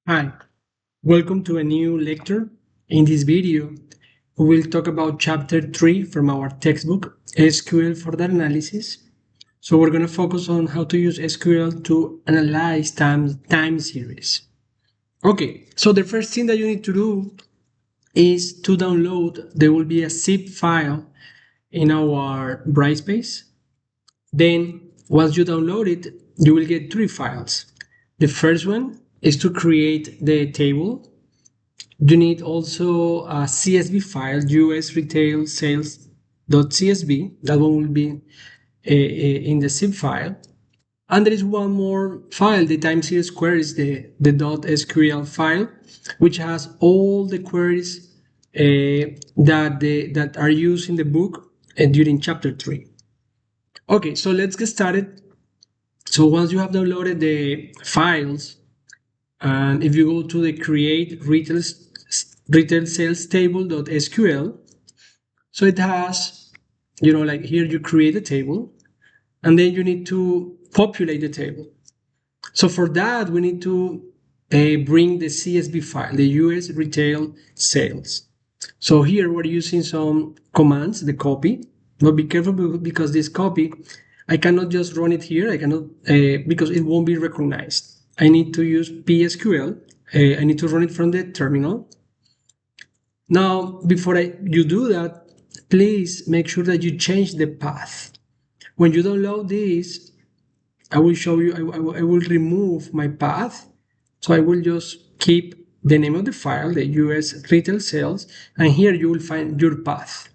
Hi, welcome to a new lecture. In this video, we will talk about chapter 3 from our textbook, SQL for Data Analysis. So we're going to focus on how to use SQL to analyze time series. Okay, so the first thing that you need to do is to download. There will be a zip file in our Brightspace. Then once you download it, you will get three files. The first one is to create the table. You need also a CSV file, US retail sales.csv. That one will be in the zip file. And there is one more file, the time series queries, the .sql file, which has all the queries that are used in the book during chapter 3. Okay, so let's get started. So once you have downloaded the files, and if you go to the create retail sales table.sql, so it has, like here you create a table and then you need to populate the table. So for that, we need to bring the CSV file, the US retail sales. So here we're using some commands, the copy, but be careful because this copy, I cannot just run it here. I cannot, because it won't be recognized. I need to use PSQL. I need to run it from the terminal. Now, before you do that, please make sure that you change the path. When you download this, I will show you, I will remove my path. So I will just keep the name of the file, the US retail sales, and here you will find your path.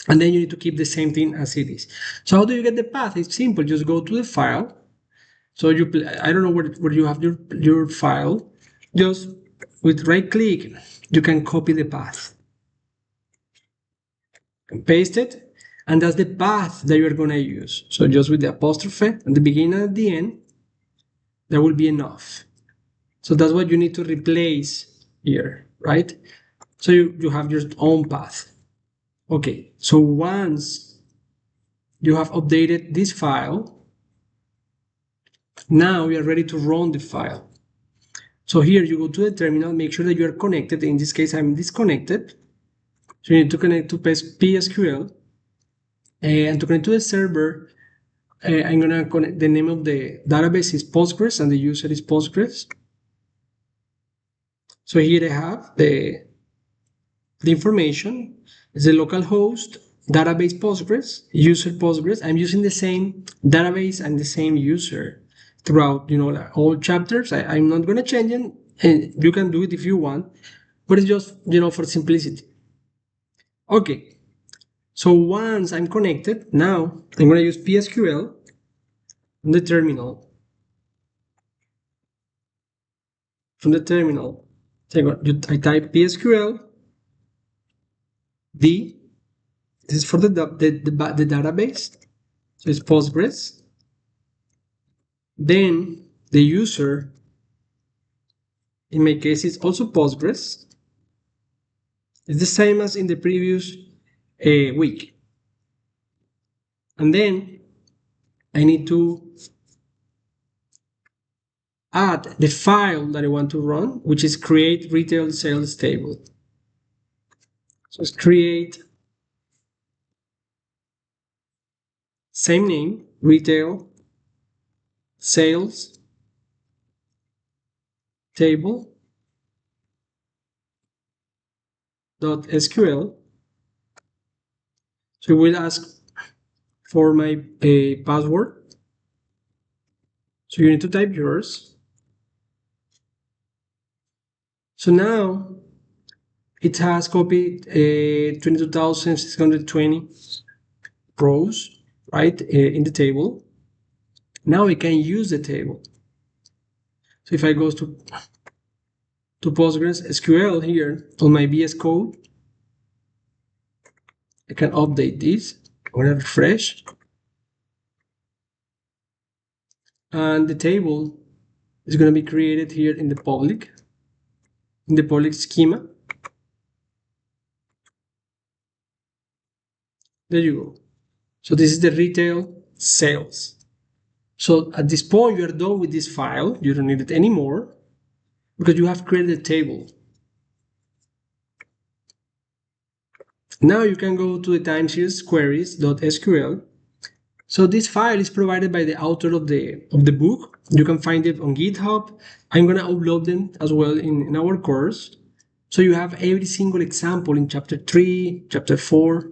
And then you need to keep the same thing as it is. So how do you get the path? It's simple. Just go to the file. So I don't know where you have your file. Just with right click, you can copy the path. And paste it. And that's the path that you're going to use. So just with the apostrophe at the beginning and at the end, that will be enough. So that's what you need to replace here, right? So you have your own path. Okay, so once you have updated this file, now we are ready to run the file. So here you go to the terminal, make sure that you are connected. In this case, I'm disconnected. So you need to connect to PSQL. And to connect to the server, I'm going to connect. The name of the database is Postgres and the user is Postgres. So here I have the information. It's the local host, database Postgres, user Postgres. I'm using the same database and the same user throughout, all chapters. I'm not going to change it. And you can do it if you want, but it's just, for simplicity. Okay. So once I'm connected, now I'm going to use PSQL from the terminal. From the terminal, I type PSQL D. This is for the database. So it's Postgres. Then the user, in my case, is also Postgres. It's the same as in the previous week. And then I need to add the file that I want to run, which is create retail sales table. So it's create, same name, retail sales table .sql. So we'll ask for my password. So you need to type yours. So now it has copied 22,620 rows, right, in the table. Now we can use the table. So if I go to Postgres SQL here on my VS Code, I can update this. I'm going to refresh. And the table is going to be created here in the public schema. There you go. So this is the retail sales. So at this point, you're done with this file. You don't need it anymore. because you have created a table. Now you can go to the time series queries.sql. So this file is provided by the author of the book. You can find it on GitHub. I'm gonna upload them as well in our course. So you have every single example in chapter 3, chapter 4.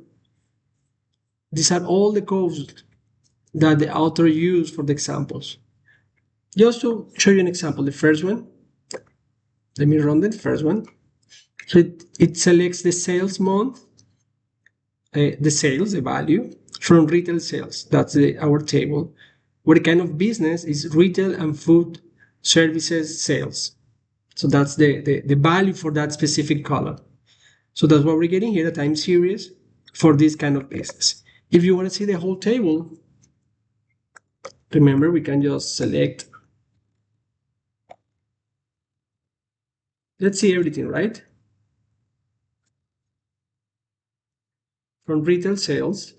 These are all the codes that the author used for the examples. Just to show you an example, the first one, let me run the first one. So it selects the sales month, the sales, the value, from retail sales. That's our table. What kind of business is retail and food services sales. So that's the value for that specific column. So that's what we're getting here, a time series for this kind of business. If you want to see the whole table, remember we can just select. Let's see everything, right? From retail sales.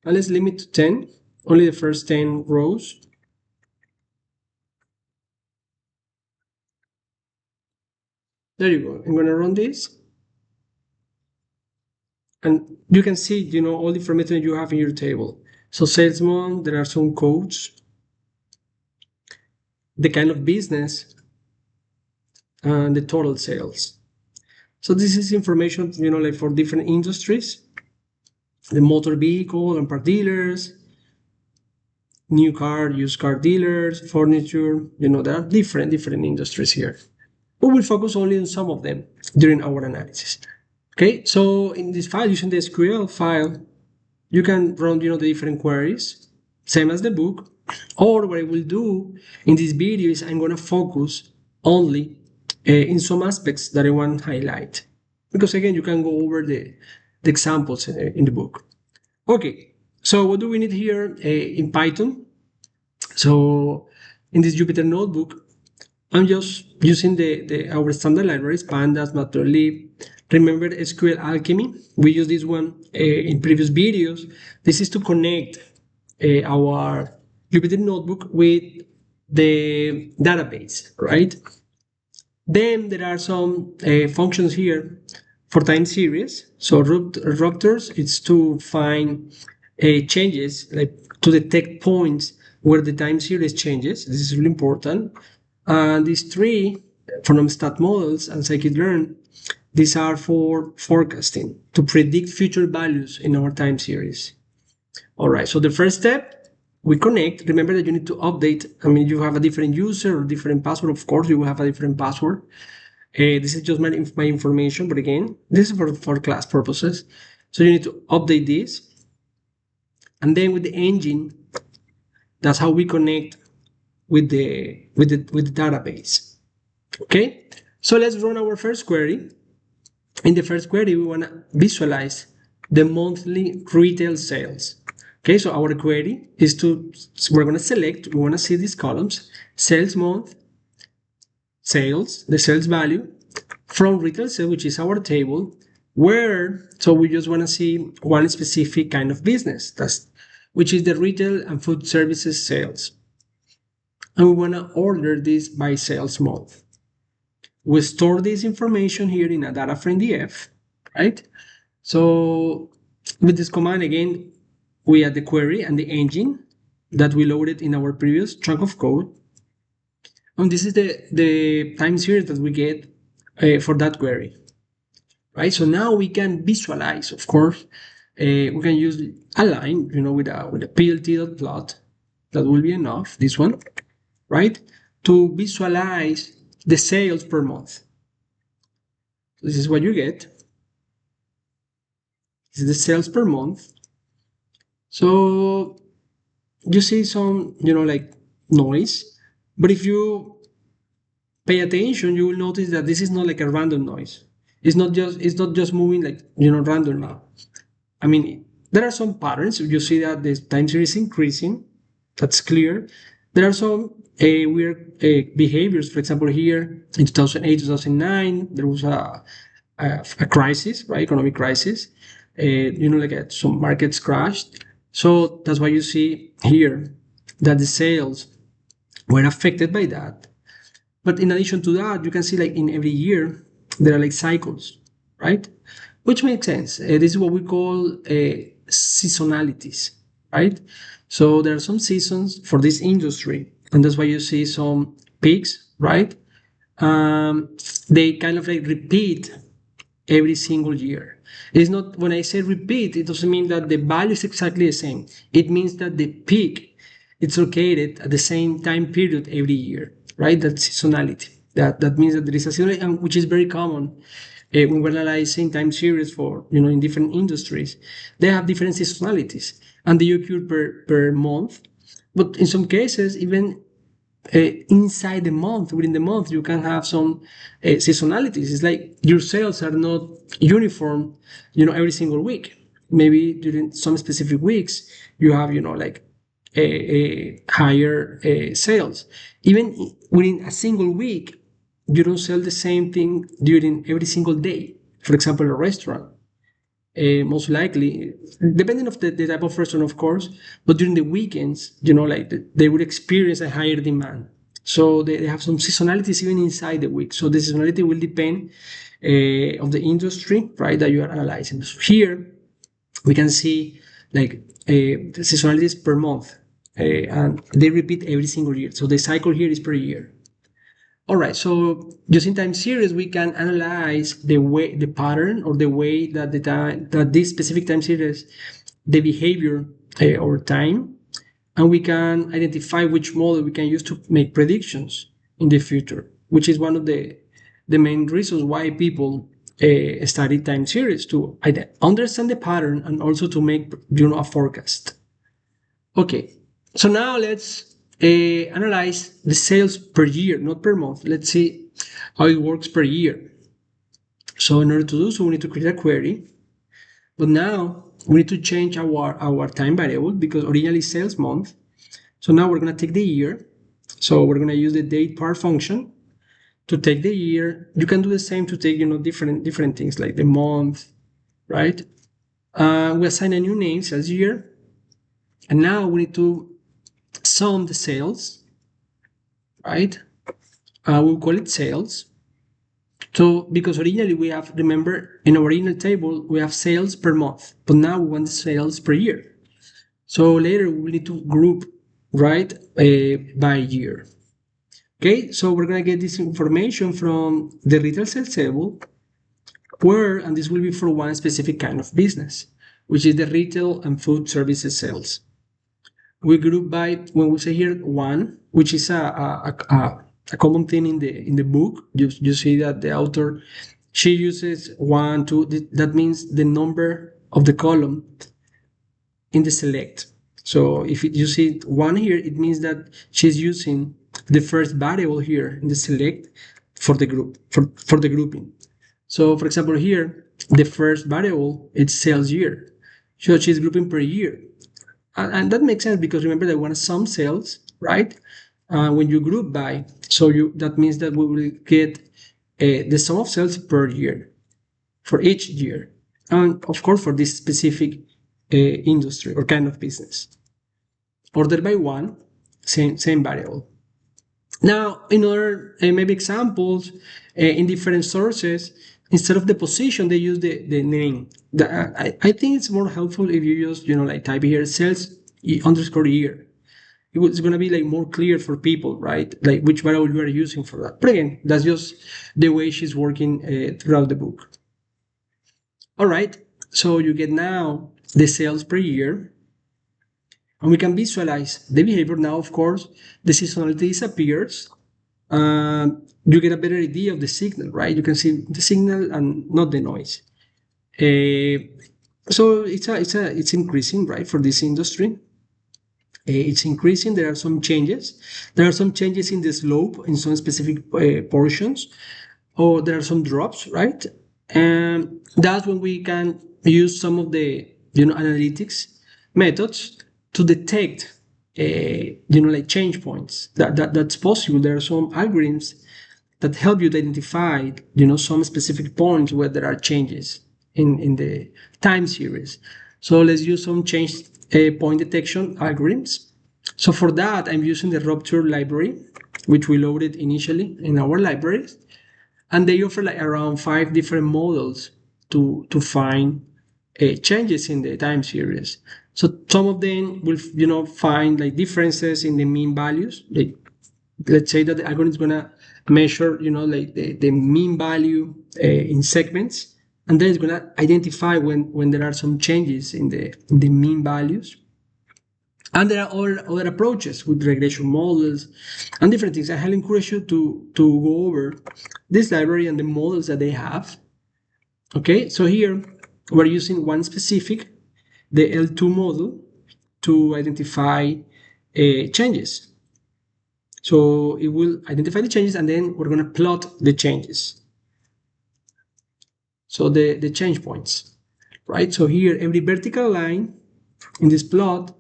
And let's limit to 10, only the first 10 rows. There you go. I'm going to run this. And you can see, all the information you have in your table. So sales month, there are some codes, the kind of business, and the total sales. So this is information, like for different industries, the motor vehicle and part dealers, new car, used car dealers, furniture, there are different industries here. We will focus only on some of them during our analysis. Okay, so in this file, using the SQL file, you can run, the different queries, same as the book. Or what I will do in this video is I'm going to focus only in some aspects that I want to highlight. Because again, you can go over the examples in the book. Okay, so what do we need here in Python? So in this Jupyter notebook, I'm just using our standard libraries, pandas, matplotlib. Remember SQL Alchemy? We use this one in previous videos. This is to connect our Jupyter notebook with the database, right? Then there are some functions here for time series. So ruptors, it's to find changes, like to detect points where the time series changes. This is really important. And these three, from stat models and scikit-learn, these are for forecasting, to predict future values in our time series. All right, so the first step, we connect. Remember that you need to update. You have a different user or different password. Of course, you will have a different password. This is just my information, but again, this is for class purposes. So you need to update this. And then with the engine, that's how we connect with the database. Okay, so let's run our first query. In the first query, we want to visualize the monthly retail sales. Okay, so our query is we're going to select, we want to see these columns, sales month, sales, the sales value, from retail sales, which is our table, so we just want to see one specific kind of business, which is the retail and food services sales. And we want to order this by sales month. We store this information here in a data frame df, right? So with this command, again, we add the query and the engine that we loaded in our previous chunk of code. And this is the time series that we get for that query, right? So now we can visualize, of course, we can use a line, with a plt.plot. That will be enough, this one, right? To visualize the sales per month. This is what you get. This is the sales per month. So you see some, like noise, but if you pay attention, you will notice that this is not like a random noise. It's not just moving like, randomly. There are some patterns. You see that the time series is increasing. That's clear. There are some weird behaviors. For example, here in 2008, 2009, there was a crisis, right? Economic crisis. Some markets crashed. So that's why you see here that the sales were affected by that. But in addition to that, you can see like in every year, there are like cycles, right? Which makes sense. This is what we call seasonalities, right? So there are some seasons for this industry, and that's why you see some peaks, right? Um, they kind of like repeat every single year. It's not, when I say repeat, it doesn't mean that the value is exactly the same. It means that the peak it's located at the same time period every year, right? That's seasonality. That means that there is a seasonality, which is very common when we're analyzing time series for in different industries. They have different seasonalities, and they occur per month. But in some cases, even inside the month, within the month, you can have some seasonalities. It's like your sales are not uniform, every single week. Maybe during some specific weeks, you have, like a higher sales. Even within a single week, you don't sell the same thing during every single day. For example, a restaurant most likely, depending of the type of restaurant, of course, but during the weekends, like they would experience a higher demand. So they have some seasonalities even inside the week. So the seasonality will depend of the industry, right, that you are analyzing. So here we can see like the seasonalities per month, and they repeat every single year. So the cycle here is per year. All right, so using time series, we can analyze the pattern or the way that that this specific time series, the behavior over time, and we can identify which model we can use to make predictions in the future, which is one of the main reasons why people study time series to understand the pattern and also to make a forecast. Okay, so now let's analyze the sales per year, not per month. Let's see how it works per year. So in order to do so, we need to create a query. But now we need to change our time variable because originally sales month. So now we're going to take the year. So we're going to use the date part function to take the year. You can do the same to take different things like the month, right? We assign a new name, sales year, and now we need to sum the sales, right? We'll call it sales. So because originally we have, remember, in our original table, we have sales per month, but now we want the sales per year. So later we will need to group, right, by year. Okay, so we're gonna get this information from the retail sales table, where, and this will be for one specific kind of business, which is the retail and food services sales. We group by, when we say here one, which is a common thing in the book. You see that the author, she uses one, two. That means the number of the column in the select. So if you see one here, it means that she's using the first variable here in the select for the group, for the grouping. So for example here, the first variable it's sales year. So she's grouping per year. And that makes sense because remember that we want to sum sales, right? When you group by, so that means that we will get the sum of sales per year for each year, and of course for this specific industry or kind of business. Ordered by one, same variable. Now, in other maybe examples in different sources, instead of the position, they use the name. I think it's more helpful if you just like type here sales underscore year. It's going to be like more clear for people, right? Like which variable you are using for that. But again, that's just the way she's working throughout the book. All right, so you get now the sales per year, and we can visualize the behavior now. Of course, the seasonality disappears. You get a better idea of the signal, right? You can see the signal and not the noise. So it's increasing, right, for this industry. It's increasing. There are some changes. There are some changes in the slope in some specific portions, or there are some drops, right? And that's when we can use some of the analytics methods to detect like change points. That's possible. There are some algorithms that help you to identify some specific points where there are changes in the time series. So let's use some change point detection algorithms. So for that, I'm using the Rupture library, which we loaded initially in our libraries. And they offer like around 5 different models to find changes in the time series. So some of them will find like differences in the mean values. Like, let's say that the algorithm is gonna measure like the mean value in segments, and then it's gonna identify when there are some changes in the mean values. And there are other approaches with regression models and different things. I highly encourage you to go over this library and the models that they have. Okay, so here we're using one specific, the L2 model, to identify changes. So it will identify the changes, and then we're going to plot the changes. So the change points, right? So here, every vertical line in this plot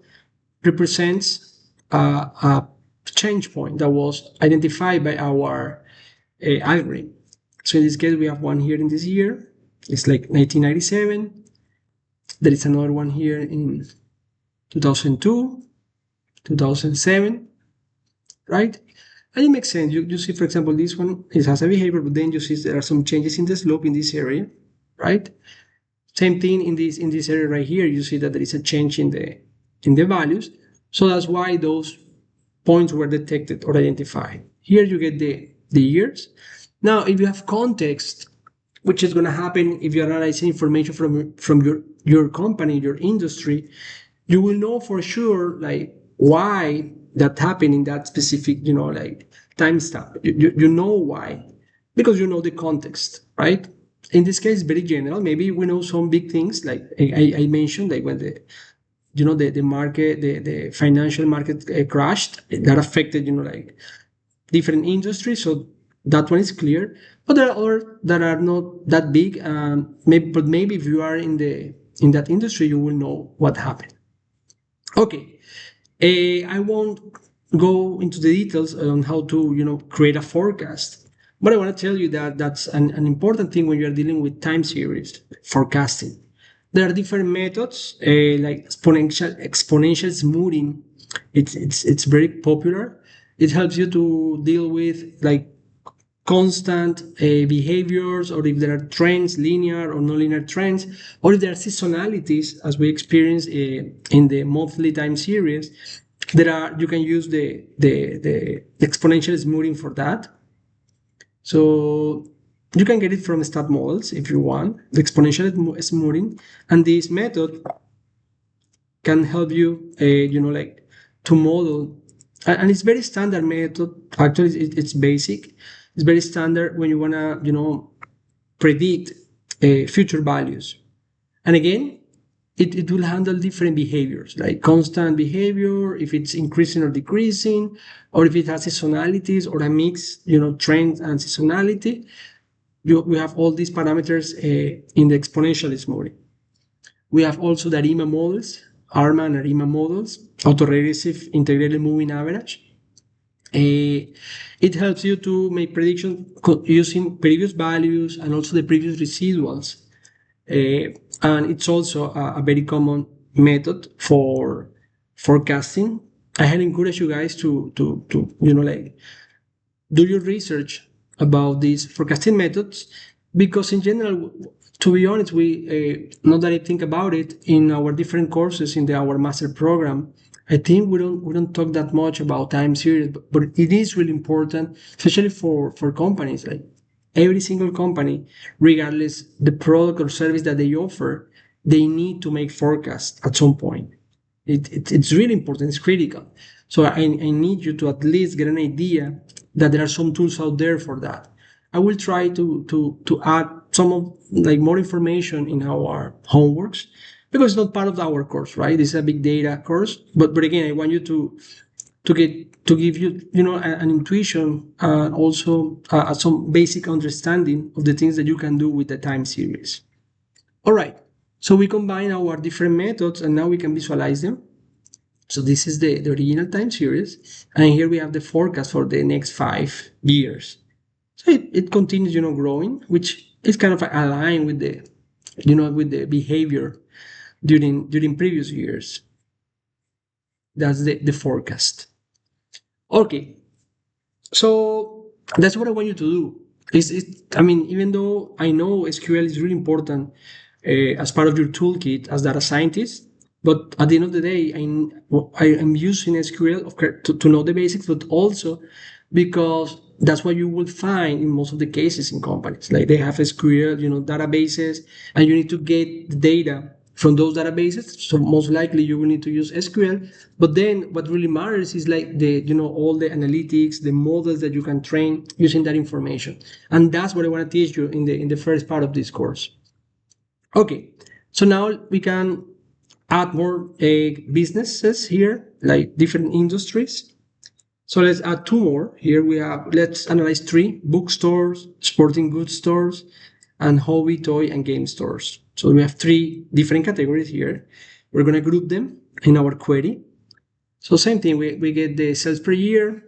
represents a change point that was identified by our algorithm. So in this case, we have one here in this year. It's like 1997. There is another one here in 2002, 2007, right? And it makes sense. You see, for example, this one, it has a behavior, but then you see there are some changes in the slope in this area, right? Same thing in this area right here. You see that there is a change in the values. So that's why those points were detected or identified. Here you get the years. Now, if you have context, which is going to happen if you're analyzing information from your company, your industry, you will know for sure like why that happened in that specific like timestamp. You know why, because you know the context, right? In this case, very general. Maybe we know some big things like I mentioned, like when the market, the financial market crashed, that affected like different industries. So that one is clear. But there are other that are not that big. Maybe if you are in that industry, you will know what happened. Okay, I won't go into the details on how to create a forecast, but I want to tell you that that's an important thing when you're dealing with time series forecasting. There are different methods like exponential smoothing. It's very popular. It helps you to deal with like constant behaviors, or if there are trends, linear or nonlinear trends, or if there are seasonalities, as we experience in the monthly time series. You can use the exponential smoothing for that. So you can get it from stat models if you want, the exponential smoothing, and this method can help you, like to model, and it's very standard method. Actually, it's basic. It's very standard when you wanna, predict future values. And again, it will handle different behaviors, like constant behavior, if it's increasing or decreasing, or if it has seasonalities or a mix, trend and seasonality. We have all these parameters in the exponential smoothing. We have also the ARIMA models, ARMA and ARIMA models, autoregressive integrated moving average. It helps you to make predictions using previous values and also the previous residuals. And it's also a very common method for forecasting. I highly encourage you guys to like do your research about these forecasting methods, because in general, to be honest, we now that I think about it, in our different courses in our master program, I think we don't talk that much about time series, but it is really important, especially for companies. Like every single company, regardless the product or service that they offer, they need to make forecasts at some point. It's really important. It's critical. So I need you to at least get an idea that there are some tools out there for that. I will try to add some of like more information in our homeworks, because it's not part of our course, right? This is a big data course, but again, I want you to give you an intuition, also some basic understanding of the things that you can do with the time series. All right, so we combine our different methods and now we can visualize them. So this is the original time series, and here we have the forecast for the next 5 years. So it continues, growing, which is kind of aligned with the behavior during previous years. that's the forecast. Okay, so that's what I want you to do. I mean, even though I know SQL is really important as part of your toolkit as data scientist, but at the end of the day, I am using SQL to know the basics, but also because that's what you will find in most of the cases in companies. Like they have SQL, databases, and you need to get the data from those databases. So most likely you will need to use SQL. But then what really matters is like all the analytics, the models that you can train using that information. And that's what I want to teach you in the first part of this course. Okay, so now we can add more businesses here, like different industries. So let's add two more. Here we have, let's analyze three: bookstores, sporting goods stores, and hobby, toy, and game stores. So we have three different categories here. We're going to group them in our query. So same thing, we get the sales per year.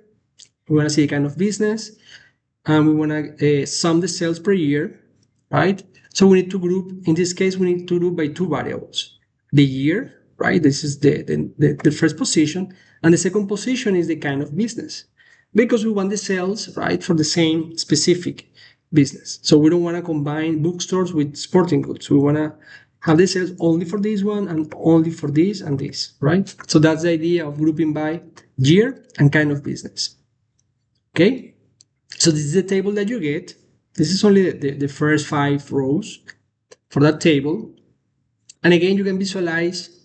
We want to see a kind of business, and we want to sum the sales per year, right? So we need to group, in this case, we need to group by two variables. The year, right? This is the first position. And the second position is the kind of business, because we want the sales, right, for the same specific business. So we don't want to combine bookstores with sporting goods. We want to have the sales only for this one and only for this and this, right? So that's the idea of grouping by year and kind of business. Okay? So this is the table that you get. This is only the first 5 rows for that table. And again, you can visualize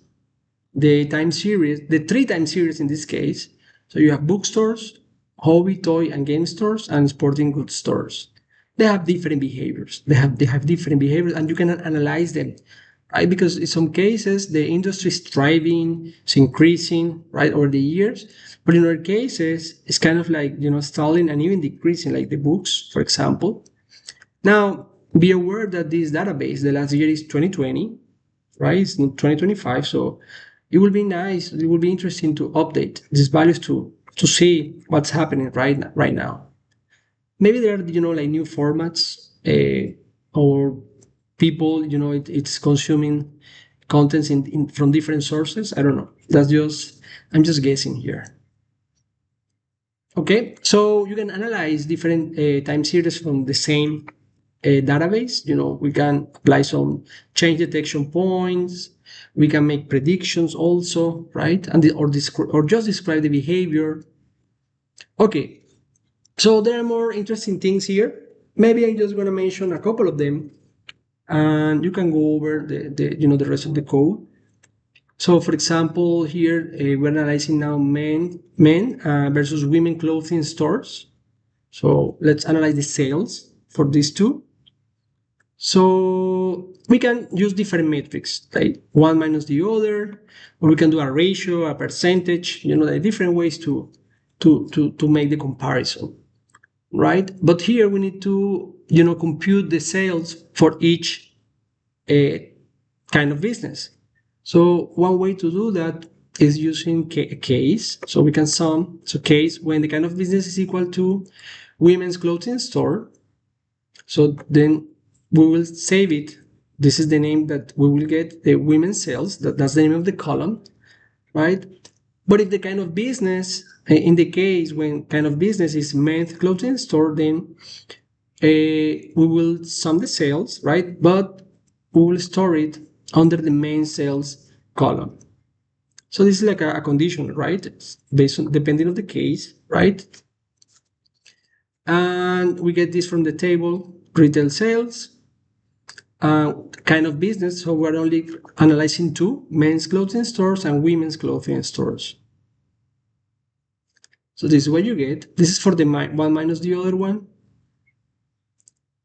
the time series, the 3 time series in this case. So you have bookstores, hobby, toy, and game stores, and sporting goods stores. They have different behaviors. They have different behaviors, and you can analyze them, right? Because in some cases, the industry is thriving, it's increasing, right, over the years. But in other cases, it's kind of like, stalling and even decreasing, like the books, for example. Now, be aware that this database, the last year is 2020, right? It's not 2025. So it will be nice, it will be interesting to update these values to see what's happening right now. Maybe there are, like new formats or people, it's consuming contents from different sources. I don't know. I'm just guessing here. Okay, so you can analyze different time series from the same database. We can apply some change detection points. We can make predictions also, right? Or just describe the behavior. Okay, so there are more interesting things here. Maybe I'm just going to mention a couple of them, and you can go over the rest of the code. So, for example, here we're analyzing now men versus women clothing stores. So let's analyze the sales for these two. So we can use different metrics, like one minus the other, or we can do a ratio, a percentage. There are different ways to make the comparison, right? But here we need to compute the sales for each kind of business. So one way to do that is using a case. So we can sum, so case when the kind of business is equal to women's clothing store. So then we will save it. This is the name that we will get, the women's sales. That's the name of the column, right? But if the kind of business, in the case when kind of business is men's clothing store, then we will sum the sales, right? But we will store it under the main sales column. So this is like a condition, right? It's based on depending on the case, right? And we get this from the table, retail sales, kind of business. So we're only analyzing two, men's clothing stores and women's clothing stores. So this is what you get. This is for the one minus the other one.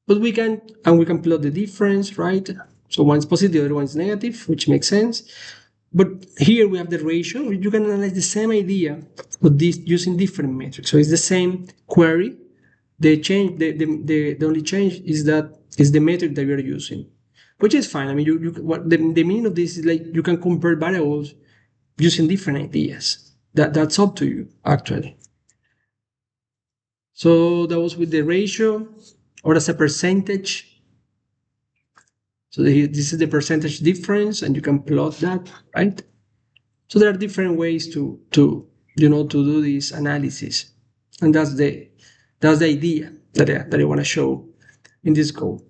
But we can plot the difference, right? So one's positive, the other one's negative, which makes sense. But here we have the ratio. You can analyze the same idea, but this using different metrics. So it's the same query. The only change is the metric that we are using, which is fine. I mean, the meaning of this is like you can compare variables using different ideas. That's up to you, actually. So that was with the ratio or as a percentage. So this is the percentage difference, and you can plot that, right? So there are different ways to do this analysis, and that's the idea that I want to show in this code.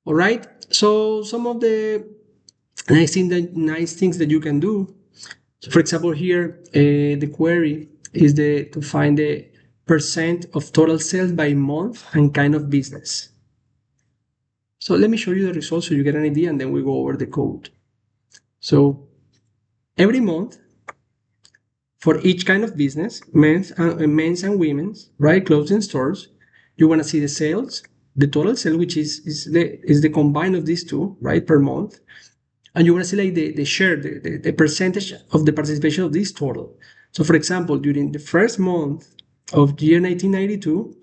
All right. So some of the nice things that you can do. So for example, here the query is to find the percent of total sales by month and kind of business. So let me show you the results so you get an idea, and then we go over the code. So every month, for each kind of business, men's and women's, right, clothing stores, you want to see the sales, the total sale, which is the combine of these two, right, per month, and you want to see like the share, the percentage of the participation of this total. So for example, during the first month of the year 1992,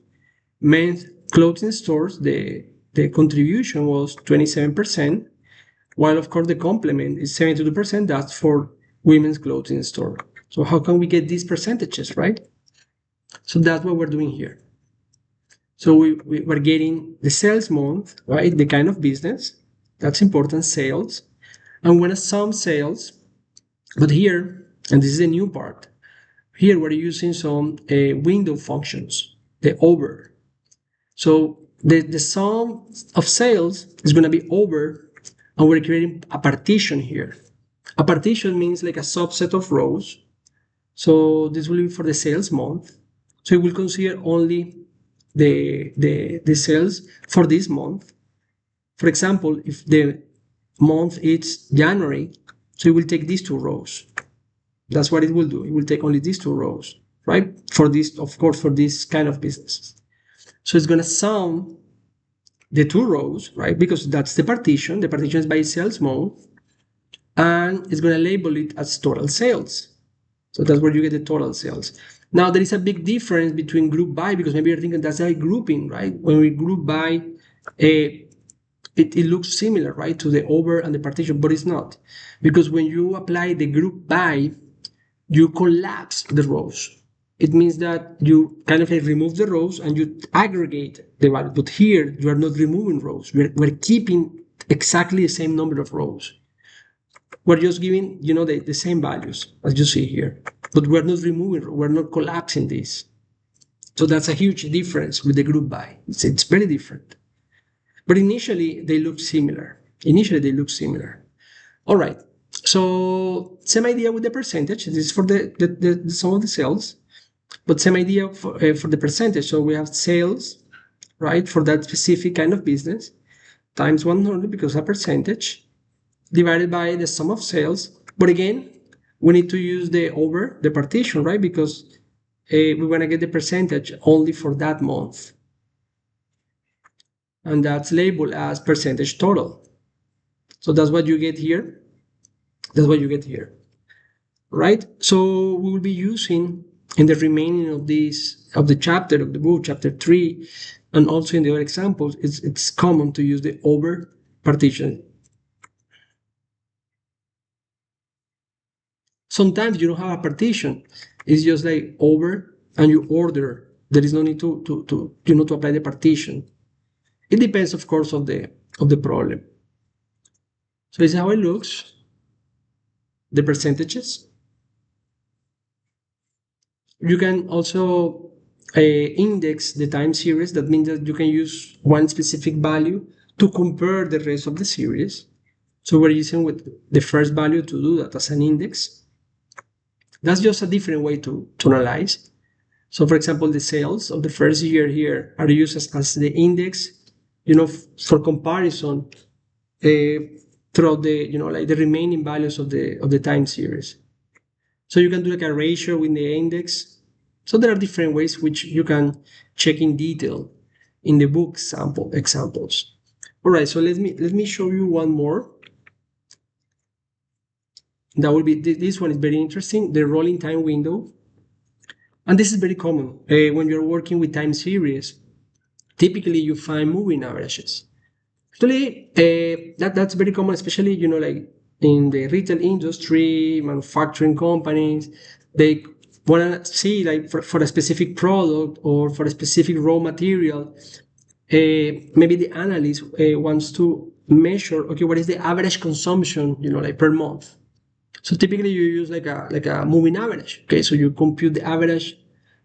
men's clothing stores, the contribution was 27%, while of course the complement is 72%. That's for women's clothing store. So how can we get these percentages, right? So that's what we're doing here. So we're getting the sales month, right? The kind of business, that's important, sales. And we're gonna sum sales, but here, and this is a new part, here we're using some window functions, the over. So the sum of sales is gonna be over, and we're creating a partition here. A partition means like a subset of rows. So this will be for the sales month. So it will consider only the sales for this month. For example, if the month is January, so it will take these two rows. That's what it will do. It will take only these two rows, right? For this, of course, for this kind of businesses. So it's going to sum the two rows, right? Because that's the partition. The partition is by sales month, and it's going to label it as total sales. So that's where you get the total sales. Now there is a big difference between group by, because maybe you're thinking that's a grouping, right? When we group by, it looks similar, right, to the over and the partition, but it's not. Because when you apply the group by, you collapse the rows. It means that you kind of like remove the rows and you aggregate the value. But here, you are not removing rows. We're keeping exactly the same number of rows. We're just giving, the same values as you see here. But we're not removing, we're not collapsing this. So that's a huge difference with the group by. It's very different. But initially, they look similar. All right. So same idea with the percentage. This is for the sum of the sales, but same idea for the percentage. So we have sales, right, for that specific kind of business, times 100 because a percentage, divided by the sum of sales. But again, we need to use the over, the partition, right, because we want to get the percentage only for that month. And that's labeled as percentage total. So that's what you get here. Right? So we will be using in the remaining of the chapter of the book, chapter 3, and also in the other examples, it's common to use the over partition. Sometimes you don't have a partition. It's just like over and you order. There is no need to apply the partition. It depends, of course, of the problem. So this is how it looks. The percentages. You can also index the time series. That means that you can use one specific value to compare the rest of the series. So we're using with the first value to do that as an index. That's just a different way to analyze. So for example, the sales of the first year here are used as the index, for comparison throughout the remaining values of the time series. So you can do like a ratio with the index. So there are different ways which you can check in detail in the book examples. All right, so let me show you one more. That will be, this one is very interesting, the rolling time window. And this is very common when you're working with time series. Typically, you find moving averages. Actually, that's very common, especially like in the retail industry, manufacturing companies. They want to see like for a specific product or for a specific raw material. Maybe the analyst wants to measure, okay, what is the average consumption, like per month. So typically you use like a moving average. Okay, so you compute the average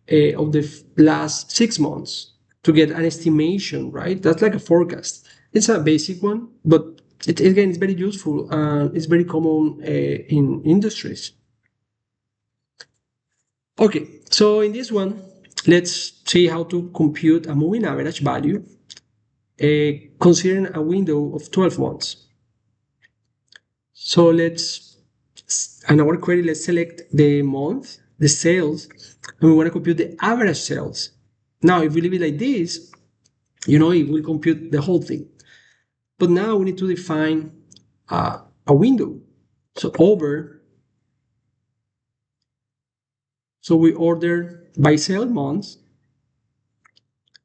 of the last 6 months to get an estimation, right? That's like a forecast. It's a basic one, but again, it's very useful and it's very common in industries. Okay, so in this one, let's see how to compute a moving average value considering a window of 12 months. So in our query, let's select the month, the sales, and we want to compute the average sales. Now, if we leave it like this, it will compute the whole thing. But now we need to define a window. So so we order by sale months,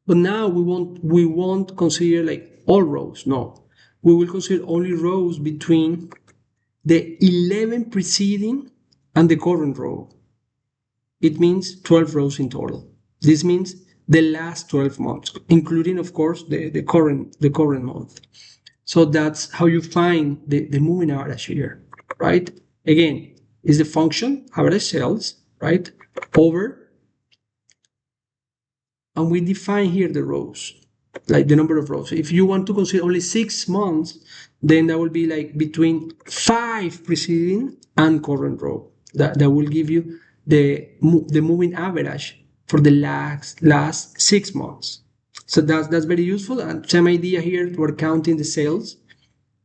but now we won't consider like all rows. No, we will consider only rows between the 11 preceding and the current row. It means 12 rows in total. This means the last 12 months, including, of course, the current month. So that's how you find the moving average here, right? Again, is the function average sales, right? Over, and we define here the rows, like the number of rows. If you want to consider only 6 months, then that will be like between 5 preceding and current row. That will give you the moving average for the last 6 months. So that's very useful. And same idea here, we're counting the sales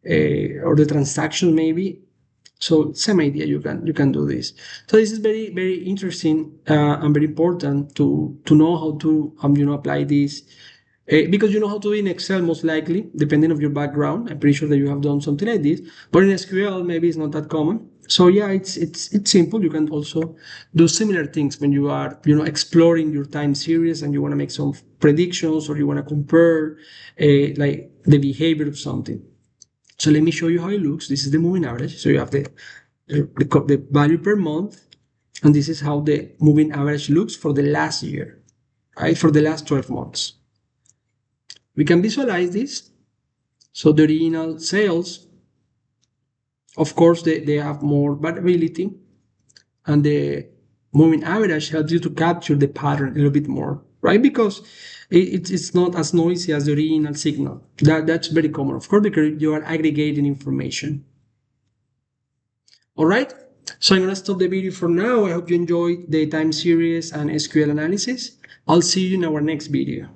or the transaction maybe. So same idea, you can do this. So this is very interesting and very important to know how to apply this because you know how to do in Excel most likely, depending on your background. I'm pretty sure that you have done something like this, but in SQL maybe it's not that common. So yeah, it's simple. You can also do similar things when you are exploring your time series and you want to make some predictions or you want to compare like the behavior of something. So let me show you how it looks. This is the moving average. So you have the value per month, and this is how the moving average looks for the last year, right? For the last 12 months. We can visualize this. So the original sales, of course, they have more variability, and the moving average helps you to capture the pattern a little bit more, right? Because it's not as noisy as the original signal. That's very common, of course, because you are aggregating information. All right, so I'm gonna stop the video for now. I hope you enjoyed the time series and SQL analysis. I'll see you in our next video.